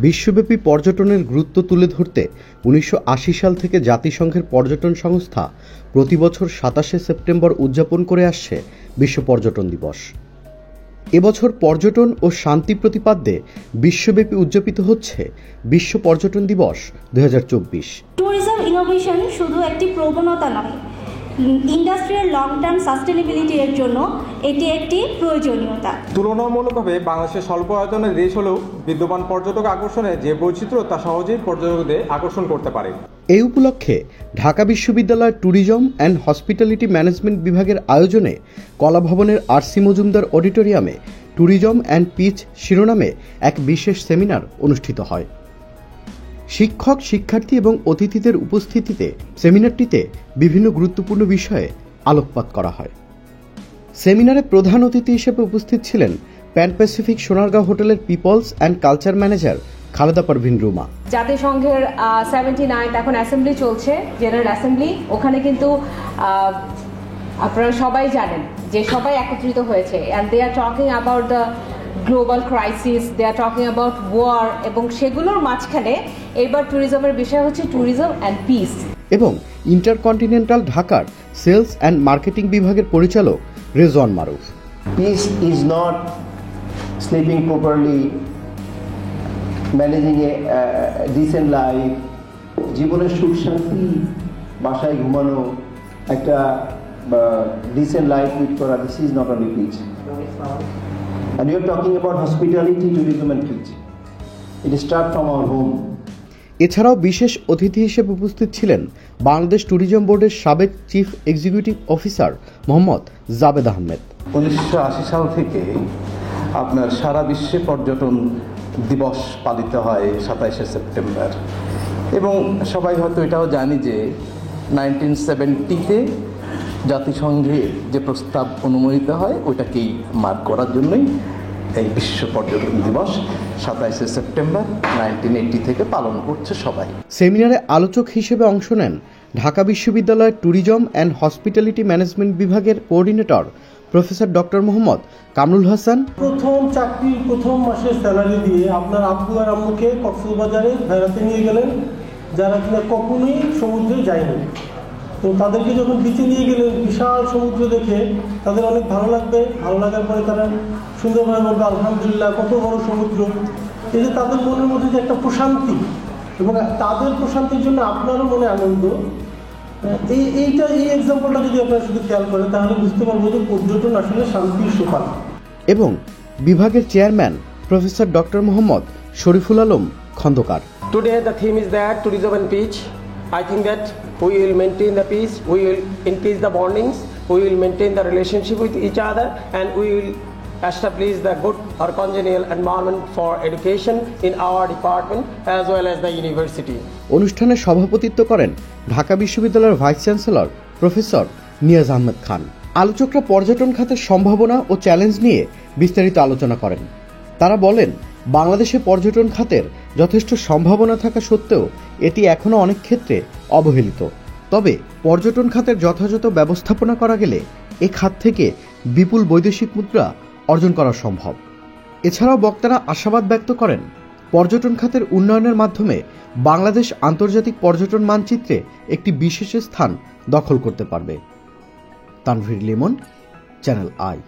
বিশ্বব্যাপী পর্যটনের গুরুত্ব তুলে ধরতে ১৯৮০ সাল থেকে জাতিসংঘের পর্যটন সংস্থা প্রতি বছর ২৭শে সেপ্টেম্বর উদযাপন করে আসছে বিশ্ব পর্যটন দিবস। এবছর পর্যটন ও শান্তি প্রতিপাদ্যে বিশ্বব্যাপী উদযাপিত হচ্ছে বিশ্ব পর্যটন দিবস ২০২৪। ট্যুরিজম ইনোভেশন শুধু একটি প্রবণতা নয়, ইন্ডাস্ট্রিয়াল লং টার্ম সাস্টেনেবিলিটি এর জন্য এটি একটি প্রয়োজনীয়তা। তুলনামূলকভাবে বাংলাদেশের স্বল্প আয়তনের দেশ হলেও বিদ্যমান পর্যটক আকর্ষণে যে বৈচিত্র্য তা সহজেই পর্যটকদের আকর্ষণ করতে পারে। এই উপলক্ষে ঢাকা বিশ্ববিদ্যালয়ের ট্যুরিজম অ্যান্ড হসপিটালিটি ম্যানেজমেন্ট বিভাগের আয়োজনে কলাভবনের আর.সি. মজুমদার অডিটোরিয়ামে ট্যুরিজম অ্যান্ড পিচ শিরোনামে এক বিশেষ সেমিনার অনুষ্ঠিত হয়। শিক্ষক, শিক্ষার্থী এবং অতিথিদের উপস্থিতিতে সেমিনারটিতে বিভিন্ন গুরুত্বপূর্ণ বিষয়ে আলোকপাত করা হয়। সেমিনারে প্রধান অতিথি হিসেবে উপস্থিত ছিলেন প্যান প্যাসিফিক সোনারগাঁও হোটেলের peoples and culture manager Khaleda Parvin Ruma. জাতিসংঘের 79th এখন অ্যাসেম্বলি চলছে, জেনারেল অ্যাসেম্বলি। ওখানে কিন্তু আপনারা সবাই জানেন যে সবাই একত্রিত হয়েছে, and they are talking about the global crisis, they are talking about war, এবং সেগুলোর মাঝখানে এবার ট্যুরিজমের বিষয় হচ্ছে ট্যুরিজম অ্যান্ড পিস। এবং ইন্টারকন্টিনেন্টাল ঢাকার সেলস অ্যান্ড মার্কেটিং বিভাগের পরিচালক Rezwan Maruf. Peace is not sleeping properly, managing a decent life, জীবনের সুখ শান্তি, বাসায় ঘুমানো, একটা ডিসেন্ট লাইফ লিড করা, this is not only peace. And you are talking about hospitality, tourism and beach. It starts from our home. এছাড়াও বিশেষ অতিথি হিসেবে উপস্থিত ছিলেন বাংলাদেশ ট্যুরিজম বোর্ডের সাবেক chief executive officer Mohammad Jabed Ahmed. ১৯৮০ সাল থেকে আপনার সারা বিশ্বে পর্যটন দিবস পালিত হয় ২৭শে সেপ্টেম্বর, এবং সবাই হয়তো এটাও জানি যে 1970-তে জাতিসংঘে যে প্রস্তাব অনুমোদিত হয় ওইটাকেই মার্ক করার জন্যই এই বিশ্ব পর্যটন দিবস ২৭শে সেপ্টেম্বর 1980 থেকে পালন করছে সবাই। সেমিনারে আলোচক হিসেবে অংশ নেন ঢাকা বিশ্ববিদ্যালয়ের ট্যুরিজম অ্যান্ড হসপিটালিটি ম্যানেজমেন্ট বিভাগের coordinator professor doctor Mohammad Kamrul Hasan. প্রথম চাকরির প্রথম মাসের স্যালারি দিয়ে আপনার আব্বু আর আম্মুকে কক্সবাজারে বেড়াতে নিয়ে গেলেন, যারা কিনা কখনোই সমুদ্রে যায়নি। তো তাদেরকে যখন বিচে নিয়ে গেলেন, বিশাল সমুদ্র দেখে তাদের অনেক ভালো লাগবে। ভালো লাগার পরে তারা সুন্দরভাবে বলবে আলহামদুলিল্লাহ, কত বড় সমুদ্র। এই যে তাদের মনের মধ্যে যে একটা প্রশান্তি, এবং তাদের প্রশান্তির জন্য আপনারও মনে আনন্দ, এই এক্সাম্পলটা যদি আপনারা শুধু খেয়াল করেন তাহলে বুঝতে পারবো যে পর্যটন আসলে শান্তির সোপান। এবং বিভাগের chairman professor doctor Mohammad Shariful Alam Khandakar. Today the theme is that tourism and beach. I think that we will maintain the peace, we will increase the bondings, we will maintain the relationship with each other, and we will establish the good or congenial environment for education in our department as well as the university. অনুষ্ঠানে সভাপতিত্ব করেন ঢাকা বিশ্ববিদ্যালয়ের vice chancellor professor Niaz Ahmed Khan. আলোচকরা পর্যটন খাতের সম্ভাবনা ও challenge নিয়ে বিস্তারিত আলোচনা করেন। তারা বলেন, বাংলাদেশে পর্যটন খাতের যথেষ্ট সম্ভাবনা থাকা সত্ত্বেও এটি এখনও অনেক ক্ষেত্রে অবহেলিত। তবে পর্যটন খাতের যথাযথ ব্যবস্থাপনা করা গেলে এ খাত থেকে বিপুল বৈদেশিক মুদ্রা অর্জন করা সম্ভব। এছাড়াও বক্তারা আশাবাদ ব্যক্ত করেন, পর্যটন খাতের উন্নয়নের মাধ্যমে বাংলাদেশ আন্তর্জাতিক পর্যটন মানচিত্রে একটি বিশেষ স্থান দখল করতে পারবে। Tanvir Limon, channel I.